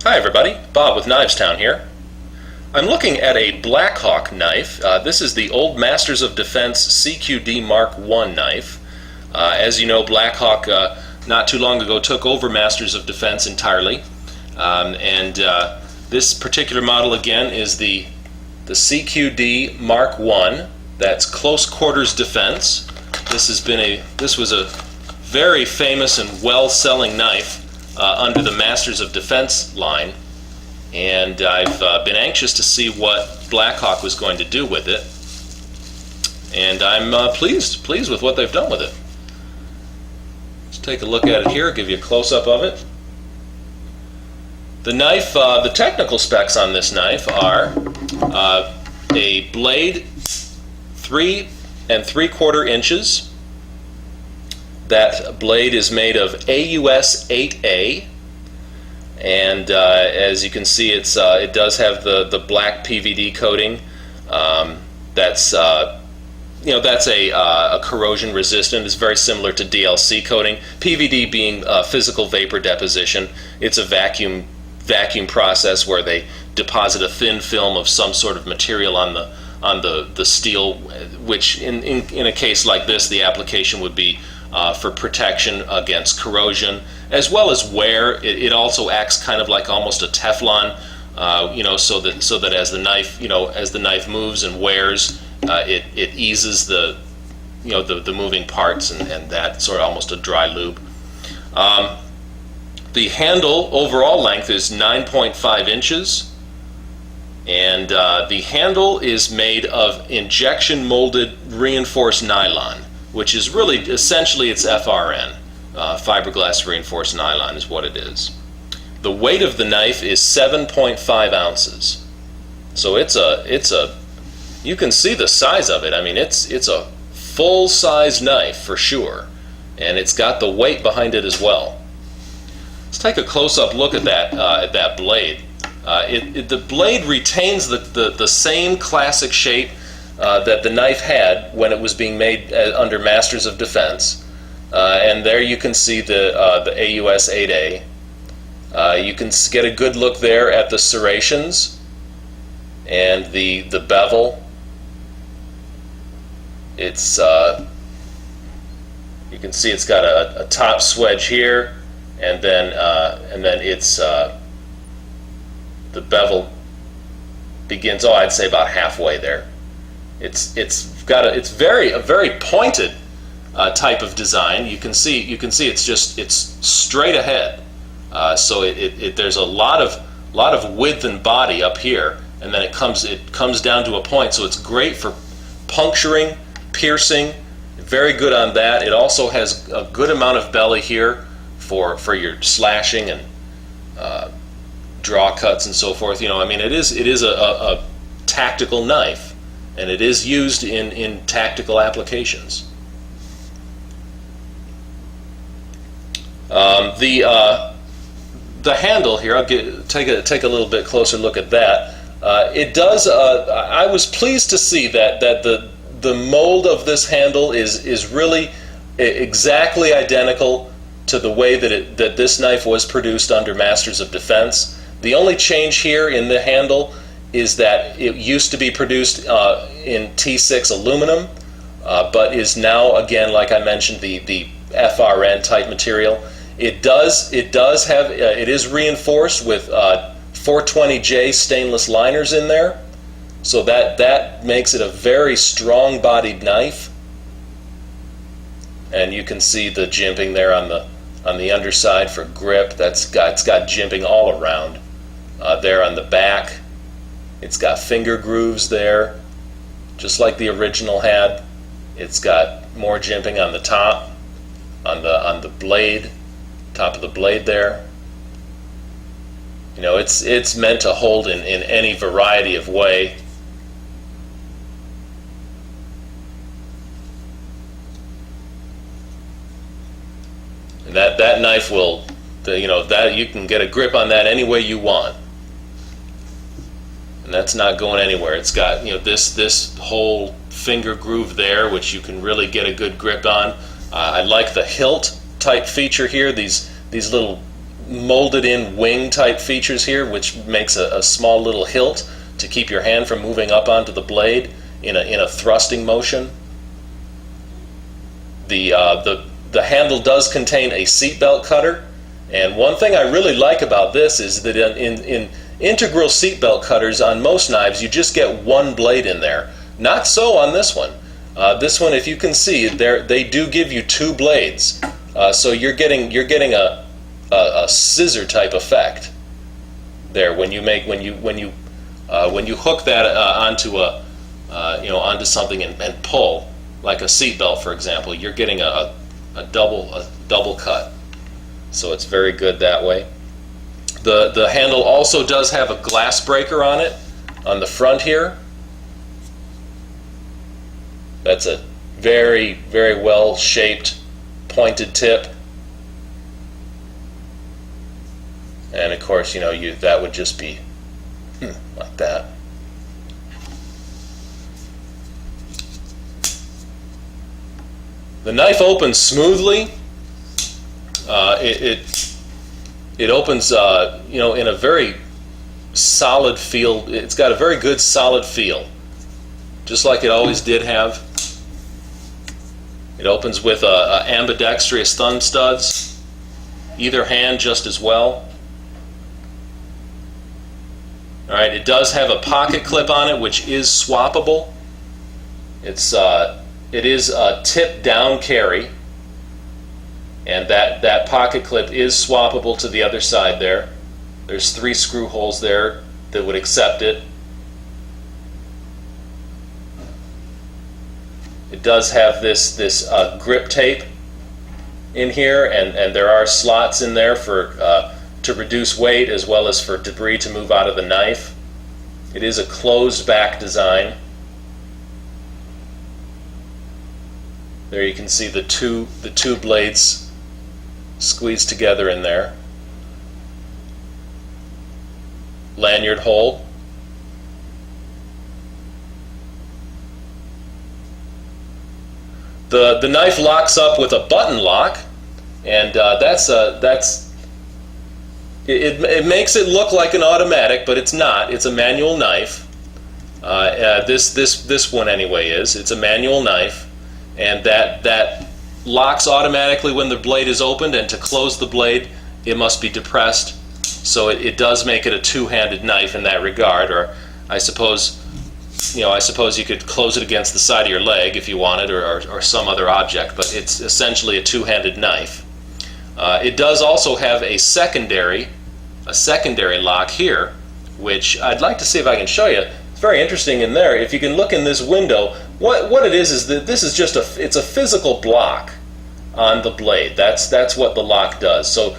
Hi everybody, Bob with Knives Town here. I'm looking at a Blackhawk knife. This is the old Masters of Defense CQD Mark I knife. As you know, Blackhawk not too long ago took over Masters of Defense entirely. This particular model again is the CQD Mark I. That's close quarters defense. This was a very famous and well-selling knife under the Masters of Defense line, and I've been anxious to see what Blackhawk was going to do with it, and I'm pleased with what they've done with it. Let's take a look at it here, give you a close-up of it. The knife, the technical specs on this knife are a blade 3 3/4 inches. That blade is made of AUS 8A, and as you can see, it does have the black PVD coating. That's a corrosion resistant. It's very similar to DLC coating. PVD being physical vapor deposition. It's a vacuum process where they deposit a thin film of some sort of material on the steel, which in a case like this, the application would be for protection against corrosion as well as wear. It also acts kind of like almost a Teflon, so that as the knife moves and wears, it eases the moving parts, and that sort of almost a dry lube. The handle overall length is 9.5 inches, and the handle is made of injection molded reinforced nylon, which is really essentially it's FRN, fiberglass reinforced nylon is what it is. The weight of the knife is 7.5 ounces, so you can see the size of it. I mean, it's a full-size knife for sure, and it's got the weight behind it as well. Let's take a close-up look at that blade. The blade retains the same classic shape that the knife had when it was being made under Masters of Defense, and there you can see the AUS 8A. You can get a good look there at the serrations and the bevel. It's you can see it's got a top swedge here, and then it's the bevel begins, I'd say about halfway there. It's a very pointed type of design. You can see it's straight ahead. So there's a lot of width and body up here, and then it comes down to a point. So it's great for puncturing, piercing. Very good on that. It also has a good amount of belly here for your slashing and draw cuts and so forth. I mean, it is a tactical knife, and it is used in tactical applications. The handle here, I'll take a little bit closer look at that. It does. I was pleased to see that the mold of this handle is really exactly identical to the way that this knife was produced under Masters of Defense. The only change here in the handle is that it used to be produced in T6 aluminum, but is now, again, like I mentioned, the FRN type material. It is reinforced with 420J stainless liners in there, so that makes it a very strong bodied knife. And you can see the jimping there on the underside for grip. It's got jimping all around. There on the back, it's got finger grooves there, just like the original had. It's got more jimping on the top, on the blade, top of the blade there. It's meant to hold in any variety of way. And that knife will, that you can get a grip on that any way you want. And that's not going anywhere. It's got this whole finger groove there, which you can really get a good grip on. I like the hilt type feature here. These little molded in wing type features here, which makes a small little hilt to keep your hand from moving up onto the blade in a thrusting motion. The handle does contain a seatbelt cutter, and one thing I really like about this is that in integral seatbelt cutters on most knives you just get one blade in there. Not so on this one. This one, if you can see, they do give you two blades, so you're getting a scissor type effect there when you hook that onto something and pull, like a seatbelt, for example. You're getting a double cut, so it's very good that way. The handle also does have a glass breaker on it on the front here. That's a very, very well shaped pointed tip, and of course, that would just be like that. The knife opens smoothly. It opens in a very solid feel. It's got a very good solid feel, just like it always did have. It opens with ambidextrous thumb studs, either hand just as well. Alright, it does have a pocket clip on it, which is swappable. It is a tip down carry, and that pocket clip is swappable to the other side there. There's 3 screw holes there that would accept it. It does have this grip tape in here, and there are slots in there for to reduce weight as well as for debris to move out of the knife. It is a closed back design. There you can see the two blades squeezed together in there. Lanyard hole. The knife locks up with a button lock, and it makes it look like an automatic, but it's not. It's a manual knife. This one anyway is. It's a manual knife, and that locks automatically when the blade is opened, and to close the blade it must be depressed. So it does make it a two-handed knife in that regard, or I suppose you could close it against the side of your leg if you wanted, or some other object, but it's essentially a two-handed knife. It does also have a secondary lock here, which I'd like to see if I can show you. It's very interesting in there. If you can look in this window, what it is that this is just it's a physical block on the blade. That's what the lock does. So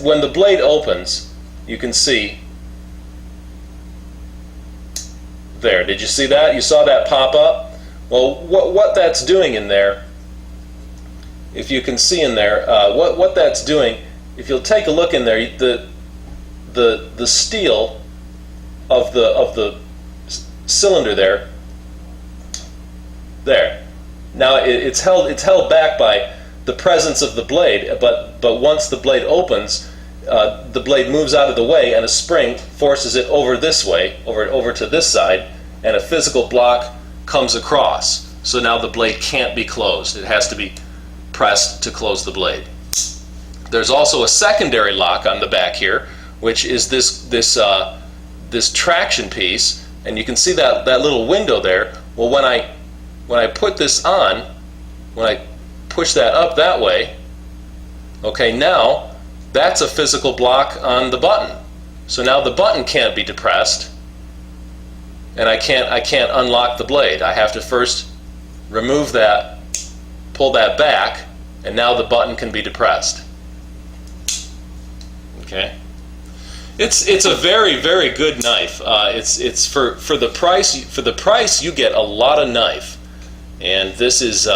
when the blade opens, you can see there. Did you see that? You saw that pop up? Well, what that's doing in there, if you can see in there, what that's doing, if you'll take a look in there, the steel of the cylinder there. Now it's held back by the presence of the blade, but once the blade opens, the blade moves out of the way, and a spring forces it over this way, over to this side, and a physical block comes across. So now the blade can't be closed. It has to be pressed to close the blade. There's also a secondary lock on the back here, which is this traction piece, and you can see that little window there. Well, when I put this on, when I push that up that way, okay, now that's a physical block on the button. So now the button can't be depressed, and I can't unlock the blade. I have to first remove that, pull that back, and now the button can be depressed. Okay. It's a very, very good knife. It's for the price you get a lot of knife, and this is.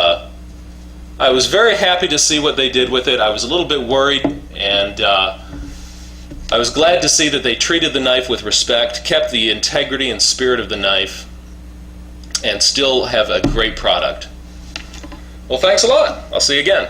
I was very happy to see what they did with it. I was a little bit worried, and I was glad to see that they treated the knife with respect, kept the integrity and spirit of the knife, and still have a great product. Well, thanks a lot. I'll see you again.